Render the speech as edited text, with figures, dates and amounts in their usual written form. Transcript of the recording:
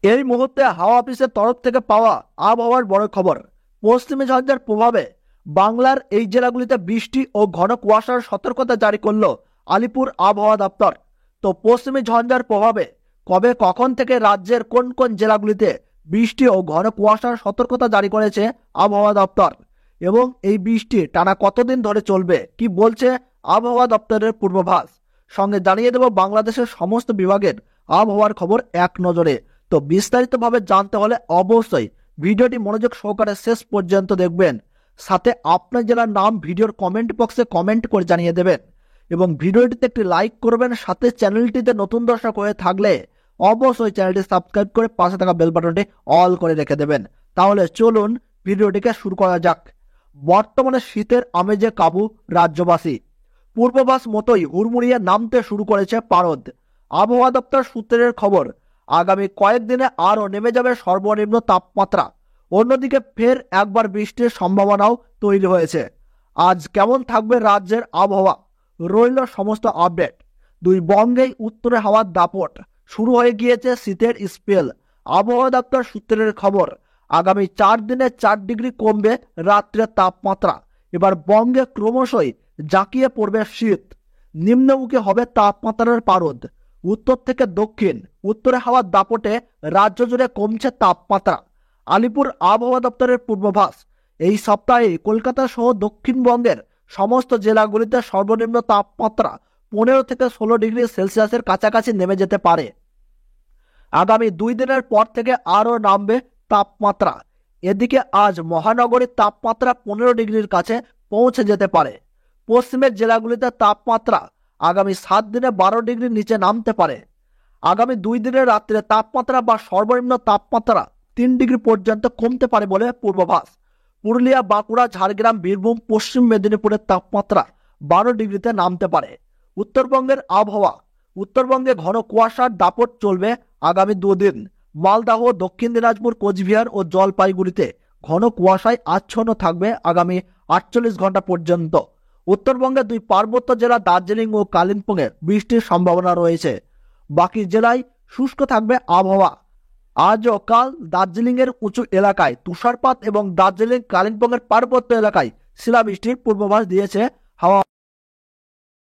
এই মুহূর্তে হাওয়া অফিসের তরফ থেকে পাওয়া আবহাওয়ার বড় খবর। পশ্চিমী ঝঞ্ঝার প্রভাবে বাংলার এই জেলাগুলিতে বৃষ্টি ও ঘন কুয়াশার সতর্কতা জারি করলো আলিপুর আবহাওয়া দপ্তর। তো পশ্চিমী ঝঞ্ঝার প্রভাবে কবে কখন থেকে রাজ্যের কোন কোন জেলাগুলিতে বৃষ্টি ও ঘন কুয়াশার সতর্কতা জারি করেছে আবহাওয়া দপ্তর, এবং এই বৃষ্টি টানা কতদিন ধরে চলবে, কি বলছে আবহাওয়া দপ্তরের পূর্বাভাস, সঙ্গে জানিয়ে দেব বাংলাদেশের সমস্ত বিভাগের আবহাওয়ার খবর এক নজরে। তো বিস্তারিতভাবে জানতে হলে অবশ্যই ভিডিওটি মনোযোগ সহকারে শেষ পর্যন্ত দেখবেন। সাথে আপনার জেলার নাম ভিডিওর কমেন্ট বক্সে কমেন্ট করে জানিয়ে দেবেন এবং ভিডিওটিতে একটি লাইক করবেন। সাথে চ্যানেলটিতে নতুন দর্শক হয়ে থাকলে অবশ্যই চ্যানেলটি সাবস্ক্রাইব করে পাশে থাকা বেল বাটনটি অল করে রেখে দেবেন। তাহলে চলুন ভিডিওটিকে শুরু করা যাক। বর্তমানে শীতের আমেজে কাবু রাজ্যবাসী। পূর্বাভাস মতোই হুড়মুড়িয়ে নামতে শুরু করেছে পারদ। আবহাওয়া দপ্তর সূত্রের খবর, আগামী কয়েকদিনে আরও নেমে যাবে সর্বনিম্ন তাপমাত্রা। অন্যদিকে ফের একবার বৃষ্টির সম্ভাবনাও তৈরি হয়েছে। আজ কেমন থাকবে রাজ্যের আবহাওয়া, রইল সমস্ত আপডেট। দুই বঙ্গেই উত্তরে হাওয়ার দাপট, শুরু হয়ে গিয়েছে শীতের স্পেল। আবহাওয়া দপ্তর সূত্রের খবর, আগামী 4 দিনে 4 ডিগ্রি কমবে রাত্রের তাপমাত্রা। এবার বঙ্গে ক্রমশই জাঁকিয়ে পড়বে শীত। নিম্নমুখী হবে তাপমাত্রার পারদ। উত্তর থেকে দক্ষিণ উত্তরে হাওয়ার দাপটে রাজ্য জুড়ে কমছে তাপমাত্রা। আলিপুর আবহাওয়া দপ্তরের পূর্বাভাস, এই সপ্তাহে কলকাতা সহ দক্ষিণবঙ্গের সমস্ত জেলাগুলিতে সর্বনিম্ন তাপমাত্রা 15 থেকে 16 ডিগ্রি সেলসিয়াসের কাছাকাছি নেমে যেতে পারে। আগামী 2 দিনের পর থেকে আরও নামবে তাপমাত্রা। এদিকে আজ মহানগরীর তাপমাত্রা 15 ডিগ্রির কাছে পৌঁছে যেতে পারে। পশ্চিমের জেলাগুলিতে তাপমাত্রা আগামী 7 দিনে 12 ডিগ্রির নিচে নামতে পারে। আগামী 2 দিনের রাত্রে তাপমাত্রা বা সর্বনিম্ন তাপমাত্রা 3 ডিগ্রি পর্যন্ত কমতে পারে বলে পূর্বাভাস। পুরুলিয়া, বাঁকুড়া, ঝাড়গ্রাম, বীরভূম, পশ্চিম মেদিনীপুরের তাপমাত্রা 12 ডিগ্রিতে নামতে পারে। উত্তরবঙ্গের আবহাওয়া, উত্তরবঙ্গে ঘন কুয়াশার দাপট চলবে আগামী 2 দিন। মালদহ, দক্ষিণ দিনাজপুর, কোচবিহার ও জলপাইগুড়িতে ঘন কুয়াশায় আচ্ছন্ন থাকবে আগামী 48 ঘন্টা পর্যন্ত। উত্তরবঙ্গের 2 পার্বত্য জেলা দার্জিলিং ও কালিম্পংয়ে বৃষ্টির সম্ভাবনা রয়েছে। বাকি জেলায় শুষ্ক থাকবে আবহাওয়া। আজ ও কাল দার্জিলিংয়ের উঁচু এলাকায় তুষারপাত এবং দার্জিলিং কালিম্পংয়ের পার্বত্য এলাকায় শিলাবৃষ্টির পূর্বাভাস দিয়েছে হাওয়া